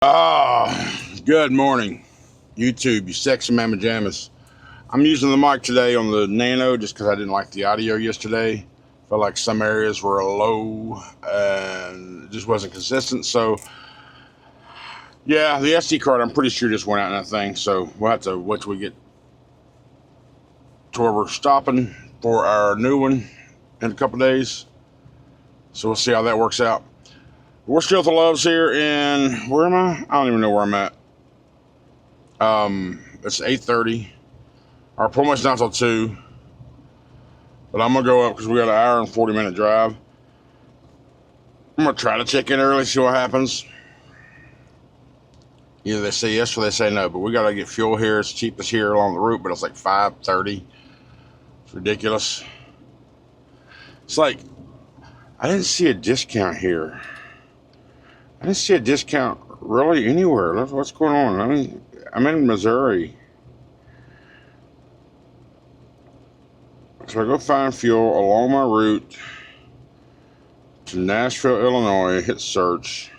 Good morning, YouTube, you sexy mamma jammas. I'm using the mic today on the Nano just because I didn't like the audio yesterday. Felt like some areas were low and it just wasn't consistent. So, yeah, the SD card, I'm pretty sure just went out in that thing. So, we'll have to wait till we get to where we're stopping for our new one in a couple days. So, we'll see how that works out. We're still at the Loves here in, where am I? I don't even know where I'm at. It's 8:30. Our appointment's not till 2. But I'm going to go up because we got an hour and 40-minute drive. I'm going to try to check in early, see what happens. Either they say yes or they say no. But we got to get fuel here. It's cheapest here along the route, but it's like $5.30. It's ridiculous. It's like, I didn't see a discount here. I didn't see a discount really anywhere. What's going on? I mean, I'm in Missouri. So I go find fuel along my route to Nashville, Illinois, hit search.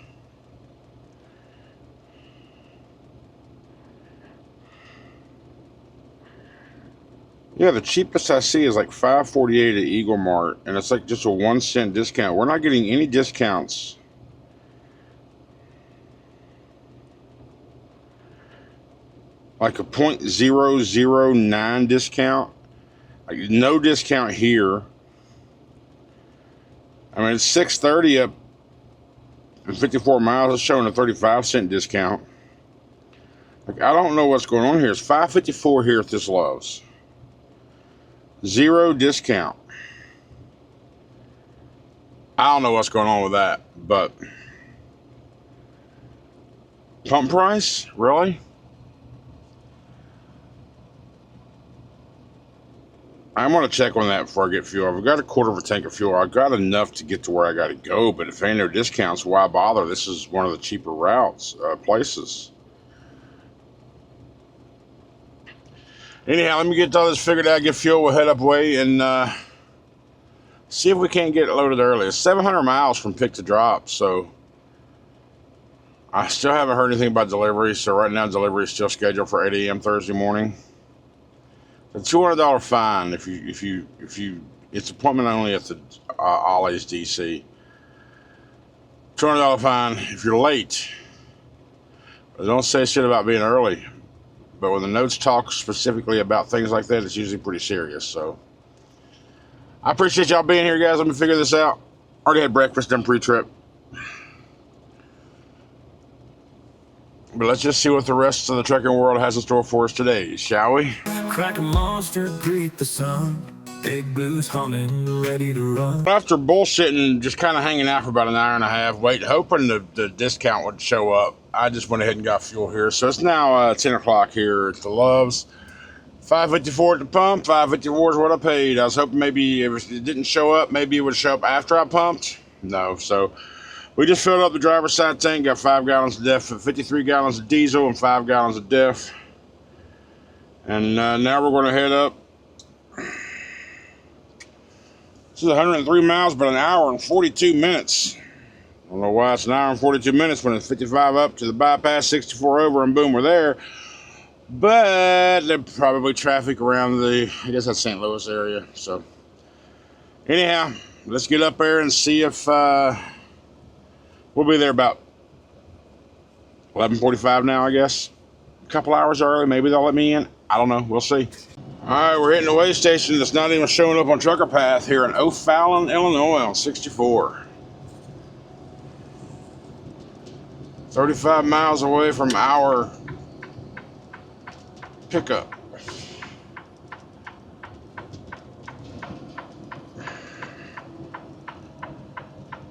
Yeah, the cheapest I see is like $5.48 at Eagle Mart, and it's like just a 1-cent discount. We're not getting any discounts. Like a 0.009 discount. Like no discount here. I mean, it's 6:30 up and 54 miles. It's showing a 35-cent discount. Like, I don't know what's going on here. It's $5.54 here at this Love's. 0 discount. I don't know what's going on with that, but pump price? Really? I'm going to check on that before I get fuel. I've got a quarter of a tank of fuel. I've got enough to get to where I got to go, but if ain't no discounts, why bother? This is one of the cheaper routes, places. Anyhow, let me get all this figured out, get fuel, we'll head up away and see if we can't get it loaded early. It's 700 miles from pick to drop, so I still haven't heard anything about delivery, so right now delivery is still scheduled for 8 a.m. Thursday morning. A $200 fine if you it's appointment only at the Ollie's DC. $200 fine if you're late. But don't say shit about being early. But when the notes talk specifically about things like that, it's usually pretty serious. So I appreciate y'all being here, guys. Let me figure this out. Already had breakfast, done pre-trip. But let's just see what the rest of the trucking world has in store for us today, shall we? Crack a monster, greet the sun. Big blues humming, ready to run. After bullshitting, just kind of hanging out for about an hour and a half, hoping the discount would show up, I just went ahead and got fuel here. So it's now 10 o'clock here at the Loves. $5.54 at the pump. $5.54 is what I paid. I was hoping maybe if it didn't show up, maybe it would show up after I pumped. No, so we just filled up the driver's side tank, got 5 gallons of diff, 53 gallons of diesel and 5 gallons of diff. And now we're going to head up. This is 103 miles, but an hour and 42 minutes. I don't know why it's an hour and 42 minutes when it's 55 up to the bypass, 64 over, and boom, we're there. But there's probably traffic around I guess that's St. Louis area. So anyhow, let's get up there and see if we'll be there about 11:45 now, I guess. A couple hours early, maybe they'll let me in. I don't know, we'll see. All right, we're hitting the way station that's not even showing up on Trucker Path here in O'Fallon, Illinois on 64. 35 miles away from our pickup.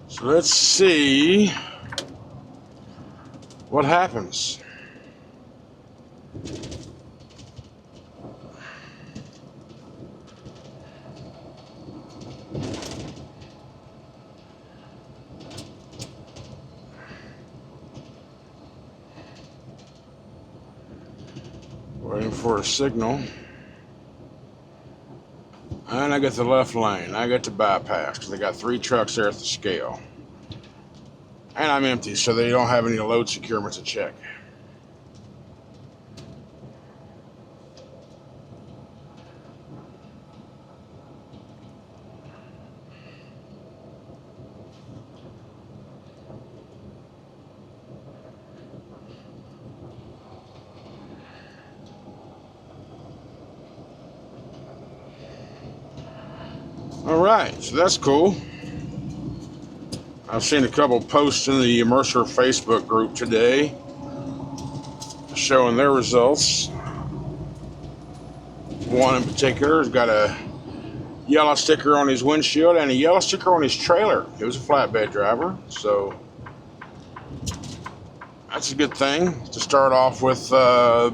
So let's see what happens. Waiting for a signal. And I got the left lane. I got the bypass because they got 3 trucks there at the scale. And I'm empty, so they don't have any load securement to check. All right, so that's cool. I've seen a couple posts in the Mercer Facebook group today showing their results. One in particular has got a yellow sticker on his windshield and a yellow sticker on his trailer. He was a flatbed driver, so that's a good thing to start off with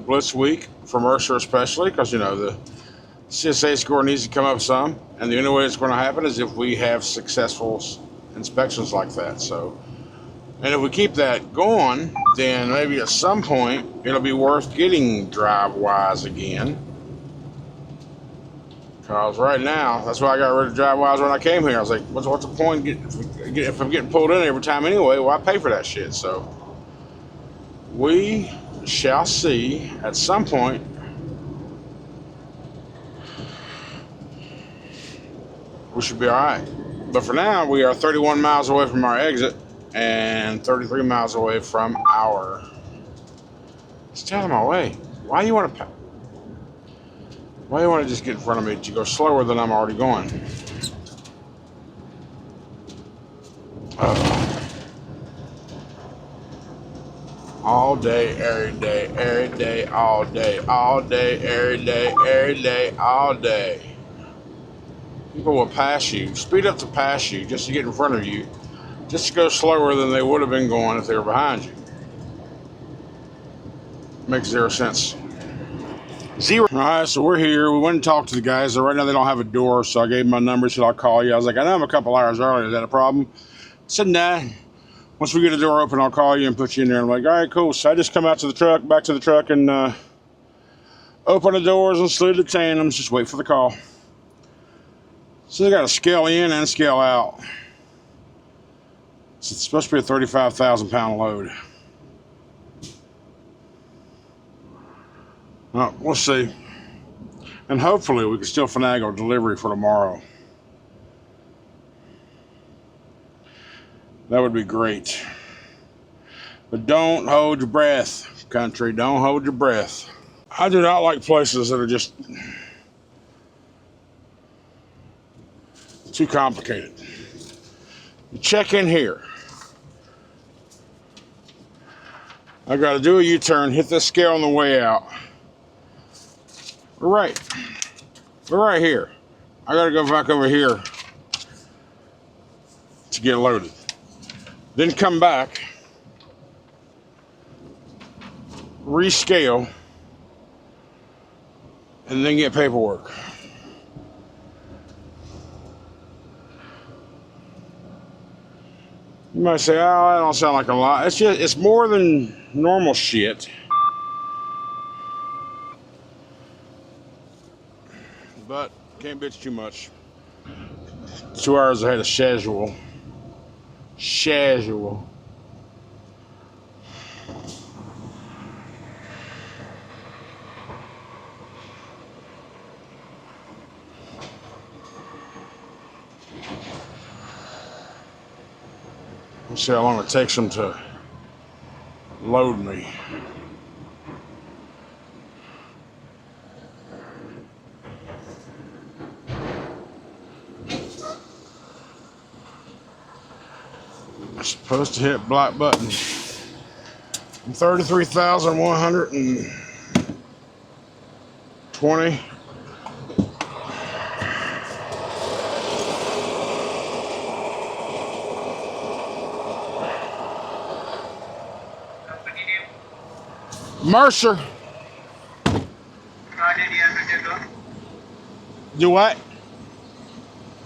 Blitz Week for Mercer, especially because, you know, the CSA score needs to come up some, and the only way it's going to happen is if we have successful inspections like that. So, and if we keep that going, then maybe at some point it'll be worth getting drive-wise again. Because right now, that's why I got rid of drive-wise when I came here. I was like, what's the point if I'm getting pulled in every time anyway? Why pay for that shit? So we shall see at some point. We should be all right. But for now, we are 31 miles away from our exit and 33 miles away from our... Stay out of my way. Why do you want to just get in front of me to go slower than I'm already going? All day, every day, all day, every day, all day. People will pass you, speed up to pass you just to get in front of you, just to go slower than they would have been going if they were behind you. Makes zero sense. Zero. All right, so we're here. We went and talked to the guys. So right now they don't have a door, so I gave them my number, said I'll call you. I was like, I know I'm a couple hours early. Is that a problem? I said, nah. Once we get the door open, I'll call you and put you in there. I'm like, all right, cool. So I just come out to the truck, back to the truck, and open the doors and slid the tandems. Just wait for the call. So they got to scale in and scale out. So it's supposed to be a 35,000 pound load. We'll see. And hopefully we can still finagle delivery for tomorrow. That would be great. But don't hold your breath, country. Don't hold your breath. I do not like places that are just too complicated. You check in here. I got to do a U-turn, hit this scale on the way out. We're right here. I got to go back over here to get loaded. Then come back, rescale, and then get paperwork. You might say, oh, that don't sound like a lot. It's more than normal shit. But can't bitch too much. 2 hours ahead of schedule. Let's see how long it takes them to load me. I'm supposed to hit black button. 33,120. Mercer. Got it, you have to go. Do what?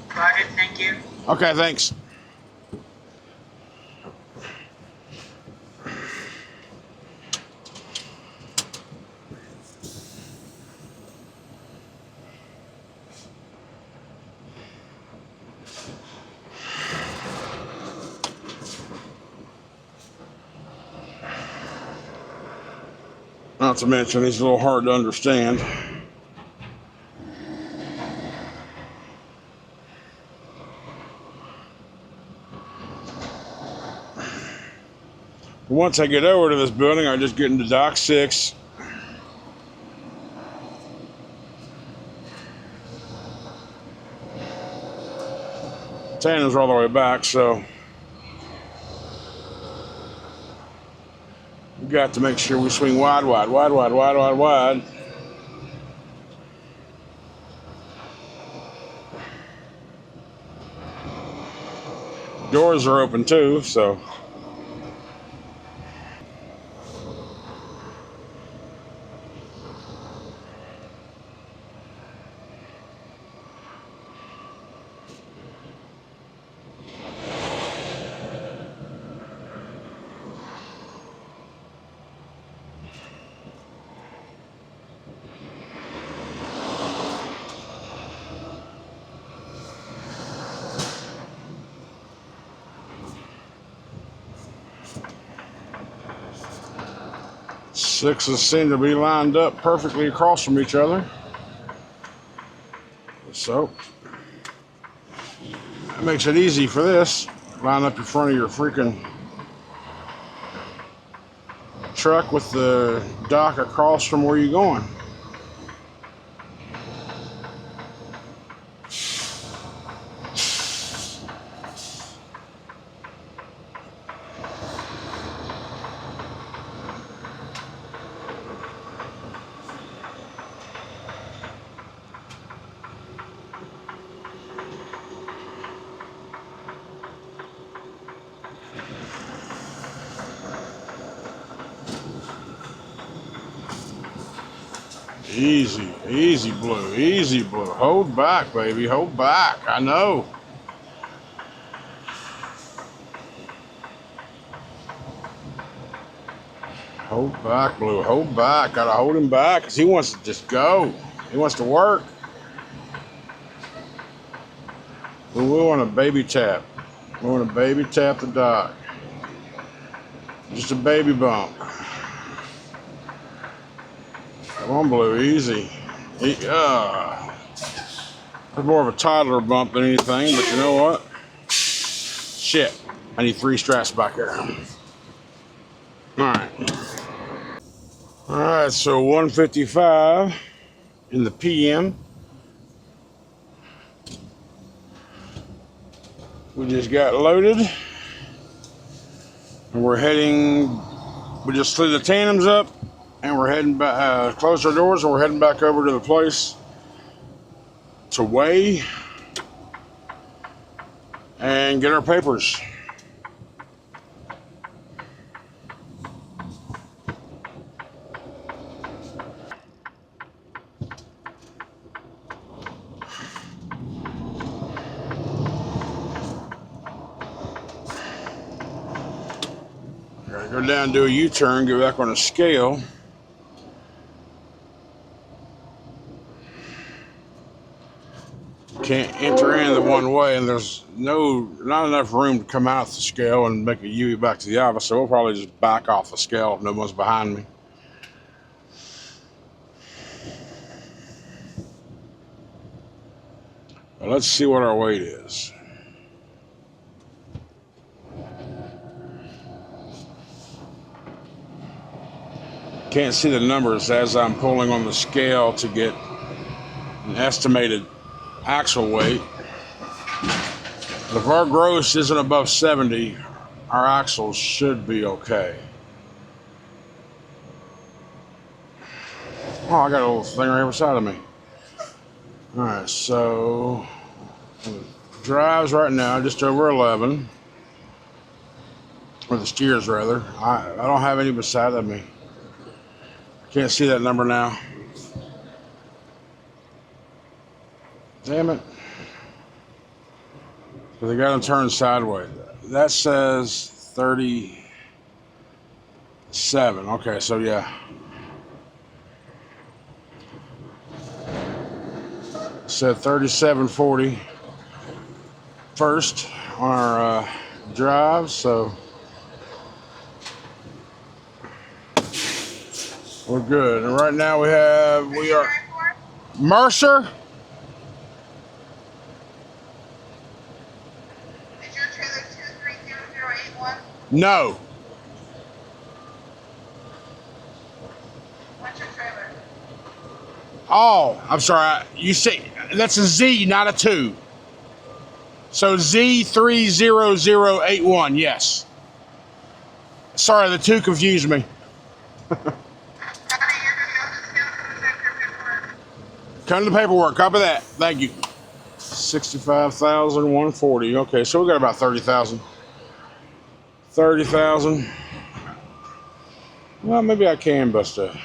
Got it, thank you. Okay, thanks. Not to mention, he's a little hard to understand. Once I get over to this building, I just get into dock 6. Tandems are all the way back, so we got to make sure we swing wide. Doors are open too, so. Sixes seem to be lined up perfectly across from each other. So, that makes it easy for this. Line up in front of your freaking truck with the dock across from where you're going. Easy, blue. Hold back, baby, hold back. I know. Hold back, blue, hold back. Gotta hold him back because he wants to just go. He wants to work. We want to baby tap. We want to baby tap the dock. Just a baby bump. Come on, blue, easy. It's more of a toddler bump than anything, but you know what? Shit, I need 3 straps back there. All right, so 1:55 in the PM. We just got loaded, and we're heading. We just slid the tandems up. And we're heading back, closed our doors, and we're heading back over to the place to weigh and get our papers. Gotta go down, do a U-turn, get back on the scale. Can't enter in the one way, and there's not enough room to come out the scale and make a U back to the office, so we'll probably just back off the scale if no one's behind me. But let's see what our weight is. Can't see the numbers as I'm pulling on the scale to get an estimated axle weight. If our gross isn't above 70, our axles should be okay. Oh, I got a little thing right beside of me. All right, so drives right now just over 11, or the steers rather. I don't have any beside of me. I can't see that number now. Damn it. So they got them turned sideways. That says 37. Okay, so yeah. Said 3740 first on our drive, so We're good. And right now we are Mercer. Is your trailer 230081? No. What's your trailer? Oh, I'm sorry. You say that's a Z, not a 2. So Z30081. Yes. Sorry, the 2 confused me. Come to the paperwork. Copy that. Thank you. 65,140. Okay, so we got about 30,000. 30,000. Well, maybe I can bust a.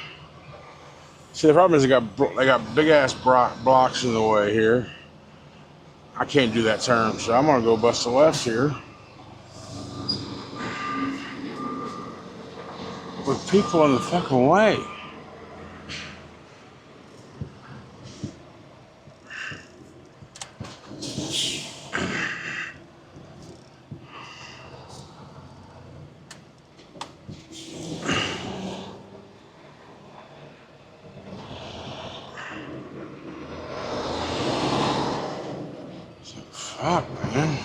See, the problem is they got big ass blocks in the way here. I can't do that turn, so I'm gonna go bust a left here. With people in the fucking way. Fuck, man.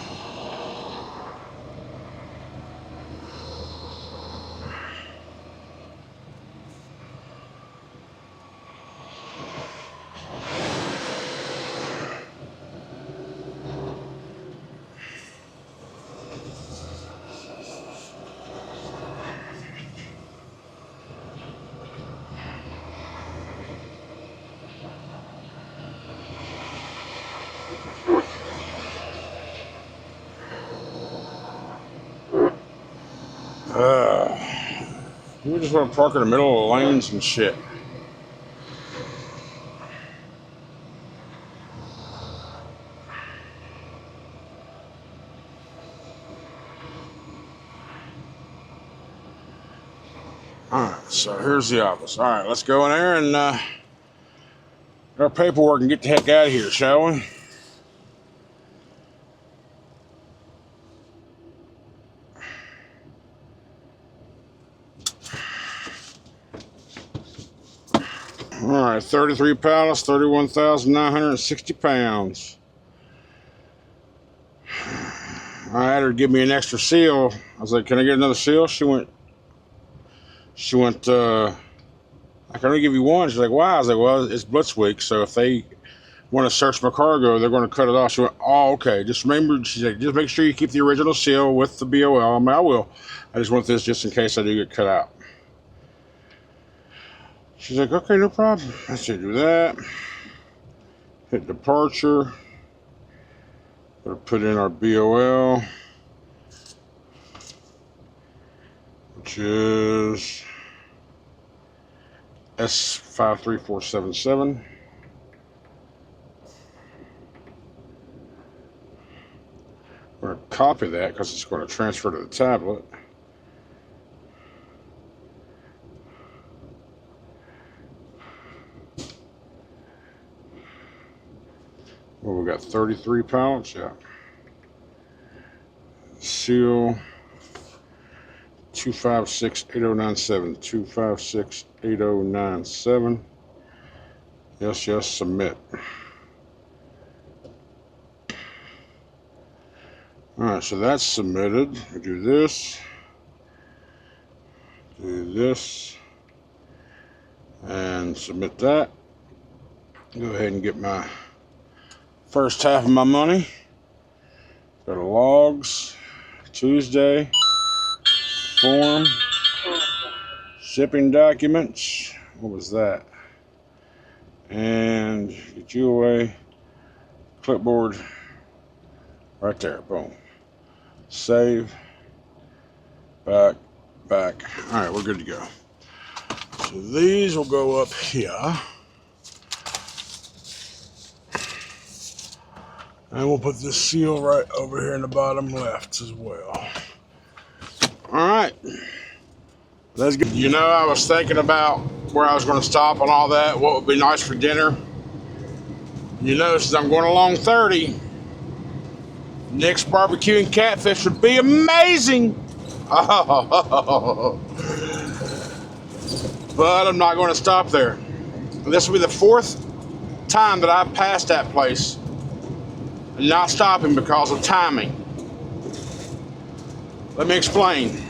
We just want to park in the middle of the lanes and shit. Alright, so here's the office. Alright, let's go in there and get our paperwork and get the heck out of here, shall we? Alright, 33 pallets, 31,960 pounds. I had her give me an extra seal. I was like, can I get another seal? She went, I can only give you one. She's like, why? I was like, well, it's Blitz week, so if they want to search my cargo, they're going to cut it off. She went, oh, okay. Just remember, she's like, just make sure you keep the original seal with the BOL. I mean, I will. I just want this just in case I do get cut out. She's like, okay, no problem. I said, do that. Hit departure. Gotta put in our BOL, which is S53477. We're going to copy that because it's going to transfer to the tablet. Well, we got 33 pallets, yeah. Seal 2568097, 2568097. Yes, yes, submit. Alright, so that's submitted. We do this, and submit that. Go ahead and get my first half of my money. Go to logs, Tuesday, form, shipping documents. What was that? And get you away, clipboard, right there, boom. Save, back. All right, we're good to go. So these will go up here. And we'll put this seal right over here in the bottom left as well. All right, let's get. You know, I was thinking about where I was going to stop and all that. What would be nice for dinner? You know, since I'm going along 30, Nick's barbecue and catfish would be amazing. Oh. But I'm not going to stop there. This will be the fourth time that I've passed that place and not stopping because of timing. Let me explain.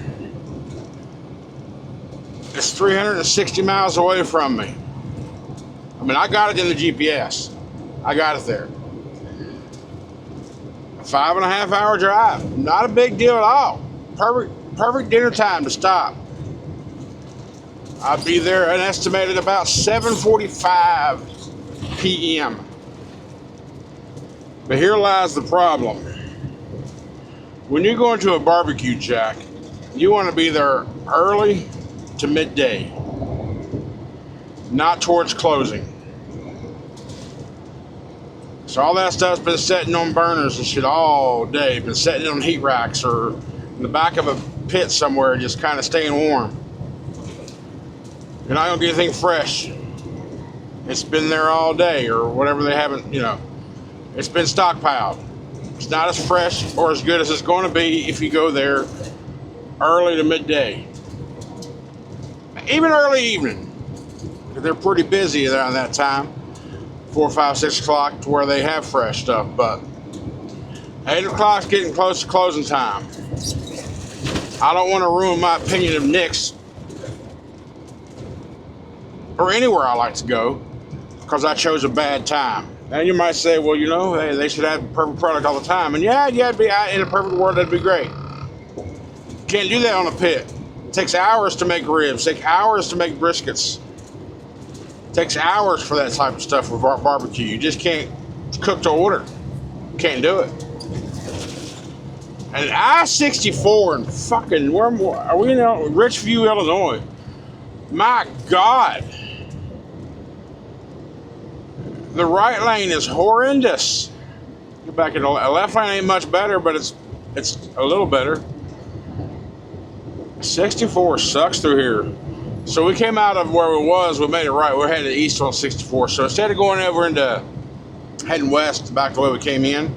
It's 360 miles away from me. I mean, I got it in the GPS. I got it there. 5.5 hour drive. Not a big deal at all. Perfect dinner time to stop. I'll be there an estimated about 7:45 p.m. But here lies the problem. When you go into a barbecue shack, you want to be there early to midday, not towards closing. So all that stuff's been sitting on burners and shit all day, been sitting on heat racks or in the back of a pit somewhere, just kind of staying warm. You're not gonna get anything fresh. It's been there all day or whatever they haven't, it's been stockpiled. It's not as fresh or as good as it's going to be if you go there early to midday. Even early evening. They're pretty busy around that time. 4, 5, 6 o'clock to where they have fresh stuff. But 8 o'clock's getting close to closing time. I don't want to ruin my opinion of Nick's or anywhere I like to go because I chose a bad time. And you might say, well, hey, they should have perfect product all the time. And yeah, it'd be in a perfect world, that'd be great. Can't do that on a pit. It takes hours to make ribs. It takes hours to make briskets. It takes hours for that type of stuff with barbecue. You just can't cook to order. Can't do it. And I-64 and fucking, where are we in Richview, Illinois? My God. The right lane is horrendous. Get back in the left lane ain't much better, but it's a little better. 64 sucks through here. So we came out of where we was, we made it right. We're headed east on 64. So instead of going over into heading west back the way we came in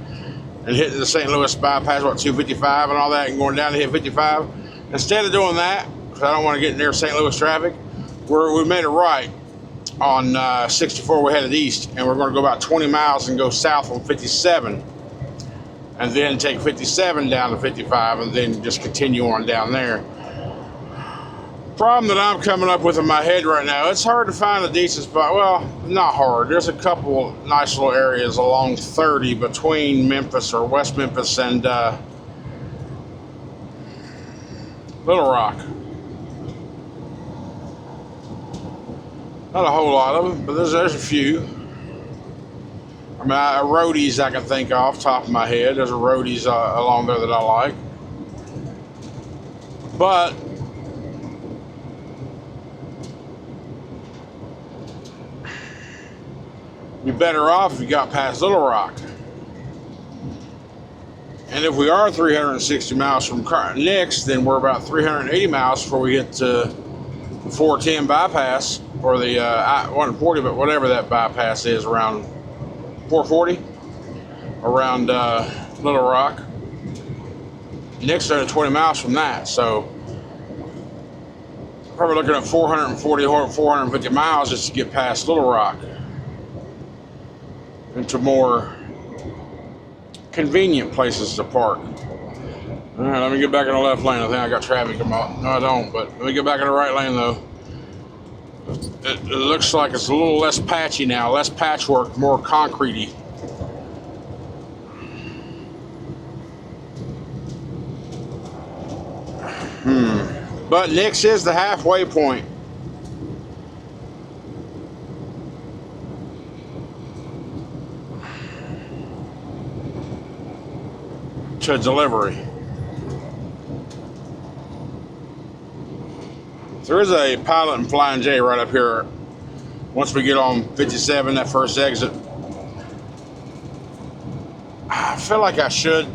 and hitting the St. Louis bypass, 255 and all that, and going down to hit 55, instead of doing that, because I don't want to get near St. Louis traffic, we made it right. On 64, we're headed east, and we're going to go about 20 miles and go south on 57, and then take 57 down to 55, and then just continue on down there. Problem that I'm coming up with in my head right now, it's hard to find a decent spot. Well, not hard. There's a couple nice little areas along 30 between Memphis or West Memphis and Little Rock. Not a whole lot of them, but there's a few. I mean, roadies I can think off the top of my head. There's a roadies along there that I like. But you're better off if you got past Little Rock. And if we are 360 miles from Nick's, then we're about 380 miles before we get to the 410 bypass. Or the 140, but whatever that bypass is around 440, around Little Rock. Nick's at 20 miles from that, so probably looking at 440 or 450 miles just to get past Little Rock into more convenient places to park. All right, let me get back in the left lane. I think I got traffic come out. No, I don't, but let me get back in the right lane though. It looks like it's a little less patchy now, less patchwork, more concrete-y. But Nick's is the halfway point. To delivery. There is a Pilot and Flying J right up here. Once we get on 57, that first exit. I feel like I should.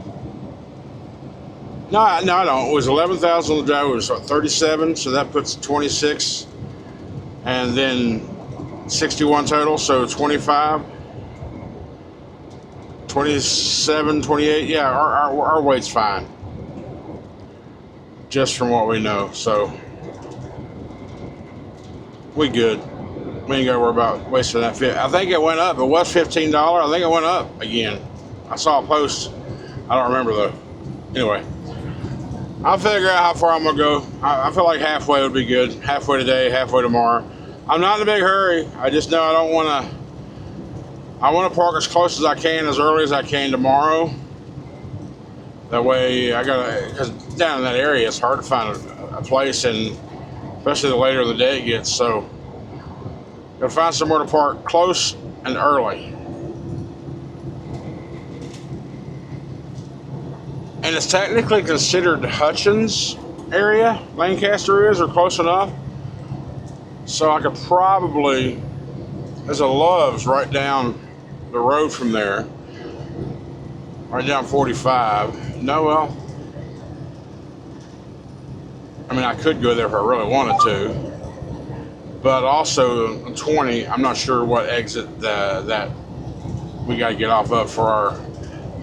No, I don't. It was 11,000 on the drive. It was 37, so that puts 26. And then 61 total, so 25. 27, 28. Yeah, our weight's fine. Just from what we know, so. We good. We ain't got to worry about wasting that fit. I think it went up. It was $15. I think it went up again. I saw a post. I don't remember though. Anyway, I'll figure out how far I'm gonna go. I feel like halfway would be good. Halfway today, halfway tomorrow. I'm not in a big hurry. I just know I don't want to. I want to park as close as I can, as early as I can tomorrow. That way, because down in that area, it's hard to find a place, and especially the later the day it gets. So, gotta find somewhere to park close and early. And it's technically considered Hutchins area. Lancaster is, or close enough. So I could probably. There's a Love's right down the road from there. Right down 45. No, well, I mean, I could go there if I really wanted to. But also, 20, I'm not sure what exit that we got to get off of for our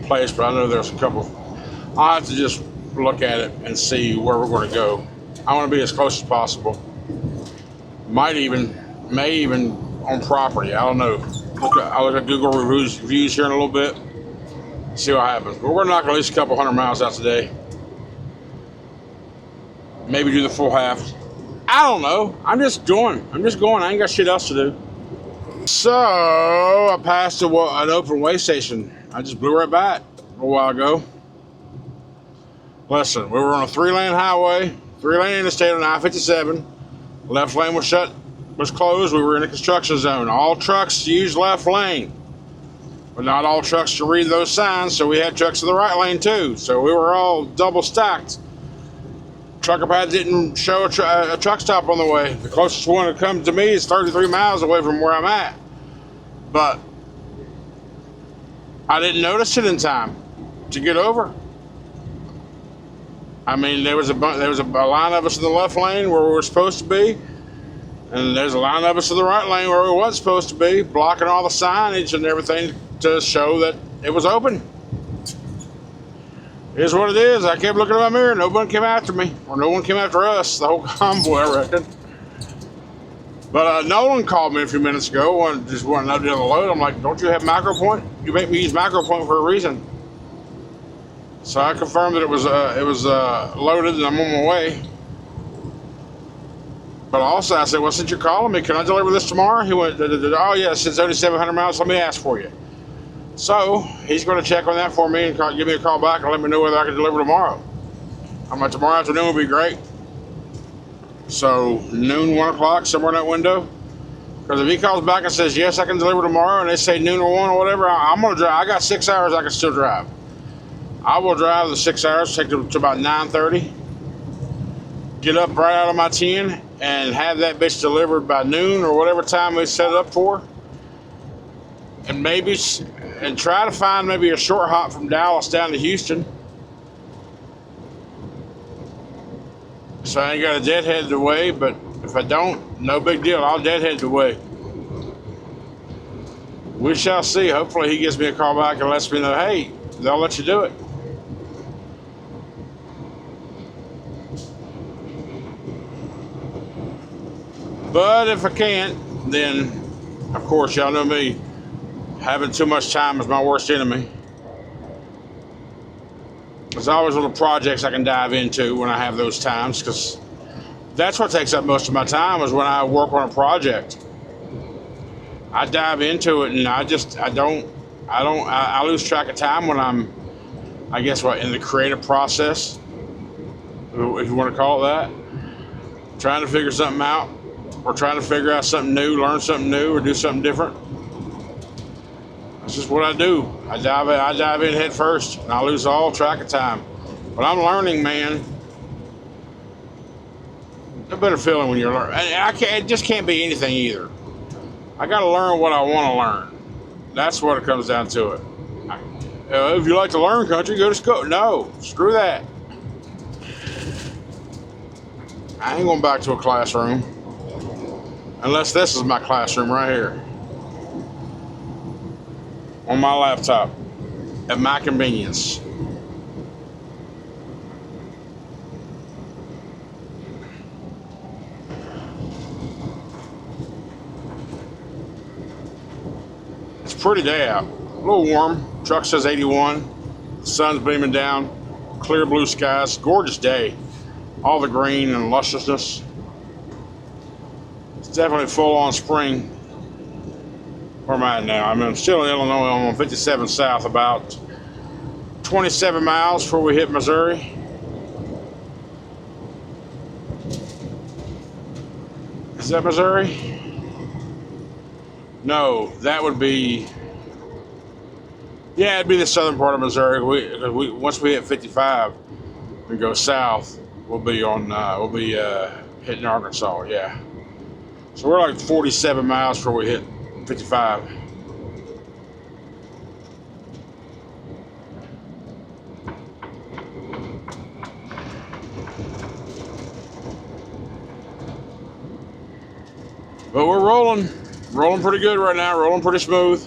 place, but I know there's a couple. I'll have to just look at it and see where we're going to go. I want to be as close as possible. May even on property. I don't know. I'll look at Google reviews here in a little bit. See what happens. But we're going to knock at least a couple 100 miles out today. Maybe do the full half. I don't know. I'm just going. I ain't got shit else to do. So I passed an open way station. I just blew right by it a little while ago. Listen, we were on a 3-lane highway, 3-lane interstate on I-57. Left lane was closed. We were in a construction zone. All trucks use left lane, but not all trucks can read those signs. So we had trucks in the right lane too. So we were all double stacked. Trucker pad didn't show a truck stop on the way. The closest one that comes to me is 33 miles away from where I'm at. But I didn't notice it in time to get over. I mean, there was a line of us in the left lane where we were supposed to be, and there's a line of us in the right lane where we weren't supposed to be, blocking all the signage and everything to show that it was open. It is what it is. I kept looking at my mirror. No one came after me, or no one came after us. The whole convoy, I reckon. But Nolan called me a few minutes ago, just wanted to know the other load. I'm like, don't you have MicroPoint? You make me use MicroPoint for a reason. So I confirmed that it was loaded and I'm on my way. But also I said, well, since you're calling me, can I deliver this tomorrow? He went, oh yeah, since it's only 700 miles, let me ask for you. So he's going to check on that for me and give me a call back and let me know whether I can deliver tomorrow. I'm like, tomorrow afternoon would be great. So noon, 1 o'clock, somewhere in that window. Because if he calls back and says, yes, I can deliver tomorrow, and they say noon or 1 or whatever, I'm going to drive. I got 6 hours I can still drive. I will drive the 6 hours, take it to about 9:30, get up right out of my 10, and have that bitch delivered by noon or whatever time we set it up for. And try to find maybe a short hop from Dallas down to Houston. So I ain't got a deadhead the way, but if I don't, no big deal. I'll deadhead the way. We shall see. Hopefully he gives me a call back and lets me know, hey, they'll let you do it. But if I can't, then, of course, y'all know me. Having too much time is my worst enemy. There's always little projects I can dive into when I have those times, because that's what takes up most of my time is when I work on a project. I dive into it and I lose track of time when I'm, I guess in the creative process, if you want to call it that, trying to figure something out, or trying to figure out something new, learn something new, or do something different. That's just what I do. I dive in head first, and I lose all track of time. But I'm learning, man. A better feeling when you're learning. It just can't be anything either. I got to learn what I want to learn. That's what it comes down to it. If you like to learn country, go to school. No, screw that. I ain't going back to a classroom. Unless this is my classroom right here. On my laptop. At my convenience. pretty day out. A little warm. Truck says 81. The sun's beaming down. Clear blue skies. Gorgeous day. All the green and lusciousness. It's definitely full on spring. Where am I at now? I'm still in Illinois. I'm on 57 South, about 27 miles before we hit Missouri. Is that Missouri? No, that would be. Yeah, it'd be the southern part of Missouri. Once we hit 55 and go south, we'll be hitting Arkansas. Yeah. So we're like 47 miles before we hit 55. But we're rolling pretty good right now, rolling pretty smooth.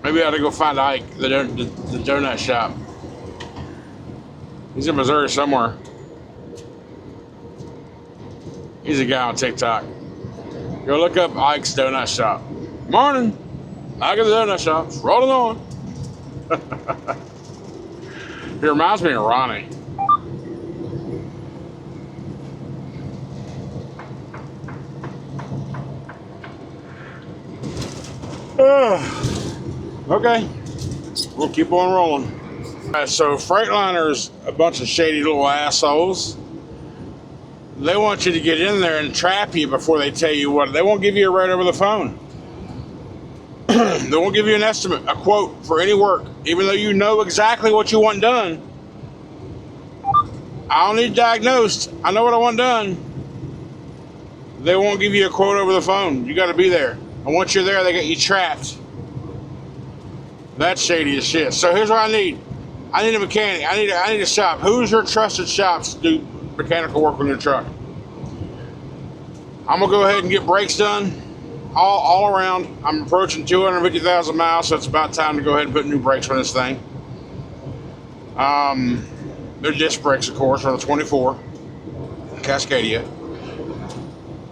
Maybe I ought to go find Ike, the donut shop. He's in Missouri somewhere. He's a guy on TikTok. Go look up Ike's Donut Shop. Morning. Ike at the Donut Shop. It's rolling on. He reminds me of Ronnie. Okay. We'll keep on rolling. So Freightliner's a bunch of shady little assholes. They want you to get in there and trap you before they tell you what. They won't give you a rate over the phone. They won't give you an estimate, a quote for any work, even though you know exactly what you want done. I don't need diagnosed. I know what I want done. They won't give you a quote over the phone. You got to be there. And once you're there, they get you trapped. That's shady as shit. So here's what I need. I need a mechanic. I need a shop. Who's your trusted shops to do mechanical work on your truck? I'm gonna go ahead and get brakes done all around. I'm approaching 250,000 miles, so it's about time to go ahead and put new brakes on this thing. They're disc brakes, of course, on the 24 Cascadia.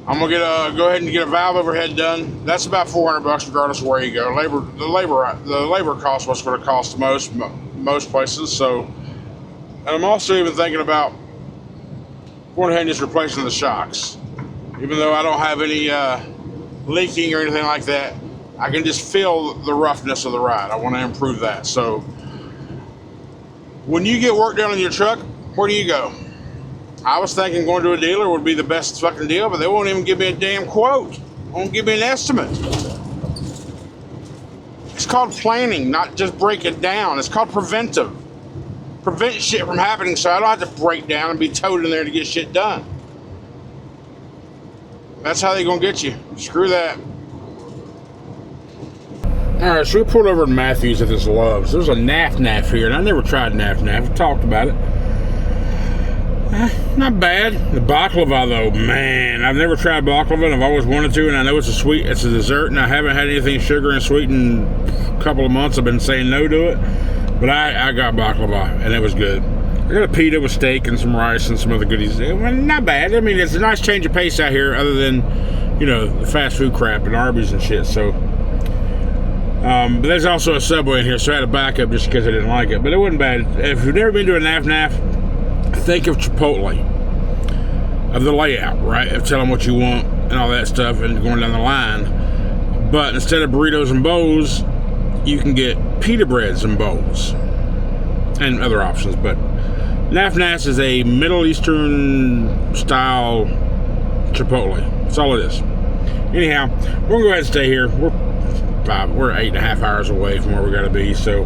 I'm gonna go ahead and get a valve overhead done. That's about $400 regardless of where you go. The labor cost what's going to cost most places. So, and I'm also even thinking about going ahead and just replacing the shocks. Even though I don't have any leaking or anything like that, I can just feel the roughness of the ride. I want to improve that. So, when you get work done on your truck, where do you go? I was thinking going to a dealer would be the best fucking deal, but they won't even give me a damn quote. Won't give me an estimate. It's called planning, not just break it down. It's called preventive. Prevent shit from happening so I don't have to break down and be towed in there to get shit done. That's how they're going to get you. Screw that. Alright, so we pulled over in Matthews at this Love's. There's a Naf here, and I never tried Naf. I've talked about it. Not bad. The baklava, though, man, I've never tried baklava, and I've always wanted to, and I know it's a dessert, and I haven't had anything sugar and sweet in a couple of months. I've been saying no to it, but I got baklava, and it was good. I got a pita with steak and some rice and some other goodies. Not bad. I mean, it's a nice change of pace out here, other than, the fast food crap and Arby's and shit, so. But there's also a Subway in here, so I had a backup just because I didn't like it, but it wasn't bad. If you've never been to a Naf, think of Chipotle, of the layout, right? Of telling what you want and all that stuff and going down the line. But instead of burritos and bowls, you can get pita breads and bowls and other options. But Naf is a Middle Eastern style Chipotle. That's all it is. Anyhow, we're gonna go ahead and stay here. We're 8.5 hours away from where we gotta be, so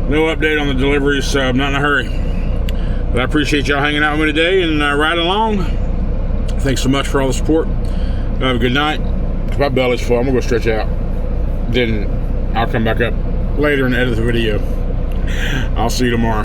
no update on the deliveries, so I'm not in a hurry. But I appreciate y'all hanging out with me today and riding along. Thanks so much for all the support. Have a good night. My belly's full. I'm gonna go stretch out. Then I'll come back up later and edit the video. I'll see you tomorrow.